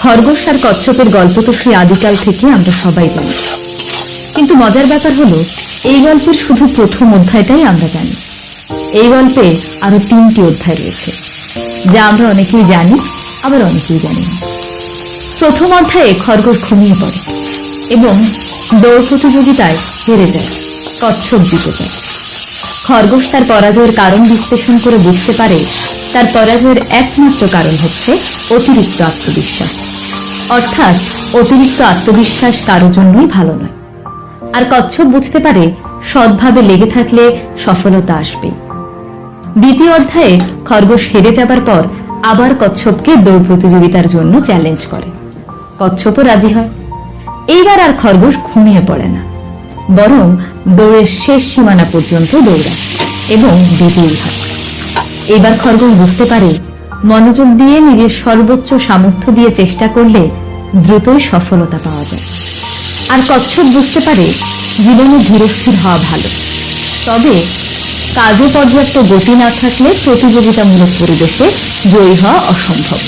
খরগোশ আর কচ্ছপের গল্প তো সেই আদিকাল থেকে আমরা সবাই জানি, কিন্তু মজার ব্যাপার হলো এই গল্পের শুধু প্রথম অধ্যায়টাই আমরা জানি। এই গল্পে আরো 3টি অধ্যায় রয়েছে, যা আমরা অনেকেই জানি, আবার অনেকেই জানি না। প্রথম অধ্যায়ে খরগোশ ঘুমিয়ে পড়ে এবং দৌড় প্রতিযোগিতায় হেরে যায়, কচ্ছপ জিতে যায়। খরগোশ তার পরাজয়ের কারণ বিশ্লেষণ করে বুঝতে পারে তার পরাজয়ের একমাত্র কারণ হচ্ছে অতিরিক্ত আত্মবিশ্বাস। অর্থাৎ অতিরিক্ত আত্মবিশ্বাস কারোর জন্যই ভালো নয়। আর কচ্ছপ বুঝতে পারে সৎভাবে লেগে থাকলে সফলতা আসবে। দ্বিতীয় অধ্যায়ে খরগোশ হেরে যাবার পর আবার কচ্ছপকে দৌড় প্রতিযোগিতার জন্য চ্যালেঞ্জ করে। কচ্ছপও রাজি হয়। এইবার আর খরগোশ ঘুমিয়ে পড়ে না, বরং দৌড়ের শেষ সীমানা পর্যন্ত দৌড়ায় এবং বিজয়ী হয়। এবার খরগোশ বুঝতে পারে মনোযোগ দিয়ে নিজের সর্বোচ্চ সামর্থ্য দিয়ে চেষ্টা করলে দ্রুতই সফলতা পাওয়া যায়। আর কচ্ছপ বুঝতে পারে জীবনে ধীরস্থির হওয়া ভালো, তবে কাজে পর্যাপ্ত গতি না থাকলে প্রতিযোগিতামূলক পরিবেশে জয়ী হওয়া অসম্ভব।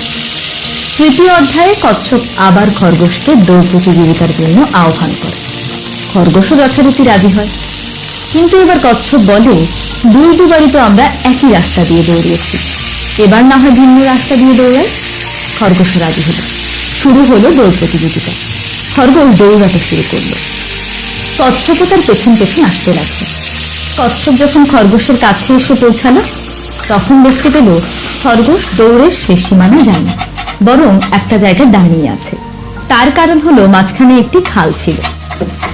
তৃতীয় অধ্যায়ে কচ্ছপ আবার খরগোশকে দৌড় প্রতিযোগিতার জন্য আহ্বান করে। খরগোশও যথারীতি রাজি হয়, কিন্তু এবার কচ্ছপ বলে দুবারই তো আমরা একই রাস্তা দিয়ে দৌড়িয়েছি, এবার না হয় ভিন্ন রাস্তা দিয়ে দৌড়াই। খরগোশ রাজি হল। শুরু হলো দৌড় প্রতিযোগিতা। খরগোশ দৌড়াতে শুরু করলো। কচ্ছপও তার পেছন পেছন আসতে লাগলো। কচ্ছপ যখন খরগোশের কাছে এসে পৌঁছালো, তখন দেখতে পেল খরগোশ দৌড়ের শেষ সীমানা যায়নি, বরং একটা জায়গায় দাঁড়িয়ে আছে। তার কারণ হলো মাঝখানে একটি খাল ছিল।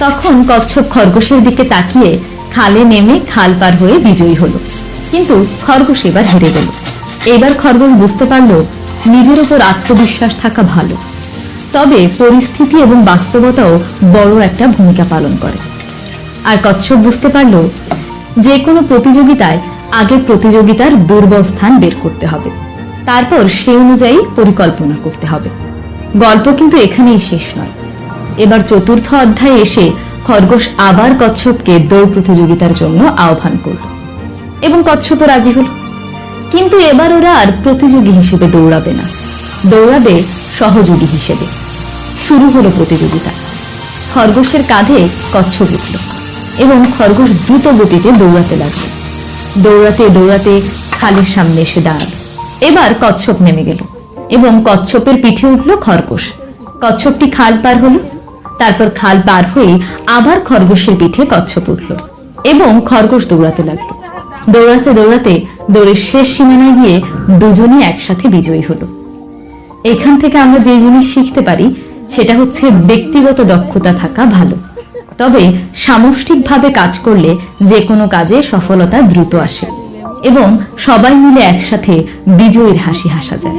তখন কচ্ছপ খরগোশের দিকে তাকিয়ে খালে নেমে খাল পার হয়ে বিজয়ী হলো, কিন্তু খরগোশ এবার হেরে গেল। এবার খরগোশ বুঝতে পারলো নিজের উপর আত্মবিশ্বাস থাকা ভালো, তবে পরিস্থিতি এবং বাস্তবতাও বড় একটা ভূমিকা পালন করে। আর কচ্ছপ বুঝতে পারলো যে কোনো প্রতিযোগিতায় আগে প্রতিযোগিতার দুর্বল স্থান বের করতে হবে, তারপর সেই অনুযায়ী পরিকল্পনা করতে হবে। গল্প কিন্তু এখানেই শেষ নয়। এবার চতুর্থ অধ্যায়ে এসে খরগোশ আবার কচ্ছপকে দৌড় প্রতিযোগিতার জন্য আহ্বান করল এবং কচ্ছপও রাজি হল। কিন্তু এবার ওরা আর প্রতিযোগী হিসেবে দৌড়াবে না, দৌড়াবে সহযোগী হিসেবে। শুরু হলো প্রতিযোগিতা। খরগোশের কাঁধে কচ্ছপ উঠল এবং খরগোশ দ্রুত গতিতে দৌড়াতে লাগলো। দৌড়াতে দৌড়াতে খালের সামনে এসে দাঁড়ালো। এবার কচ্ছপ নেমে গেল এবং কচ্ছপের পিঠে উঠল খরগোশ। কচ্ছপটি খাল পার হলো, তারপর খাল পার হয়ে আবার খরগোশের পিঠে কচ্ছপ উঠল এবং খরগোশ দৌড়াতে লাগলো। দৌড়াতে দৌড়াতে দৌড়ের শেষ সীমানায় গিয়ে দুজনই একসাথে বিজয়ী হলো। এখান থেকে আমরা যে জিনিস শিখতে পারি সেটা হচ্ছে ব্যক্তিগত দক্ষতা থাকা ভালো, তবে সামষ্টিকভাবে কাজ করলে যে কোনো কাজে সফলতা দ্রুত আসে এবং সবাই মিলে একসাথে বিজয়ীর হাসি হাসা যায়।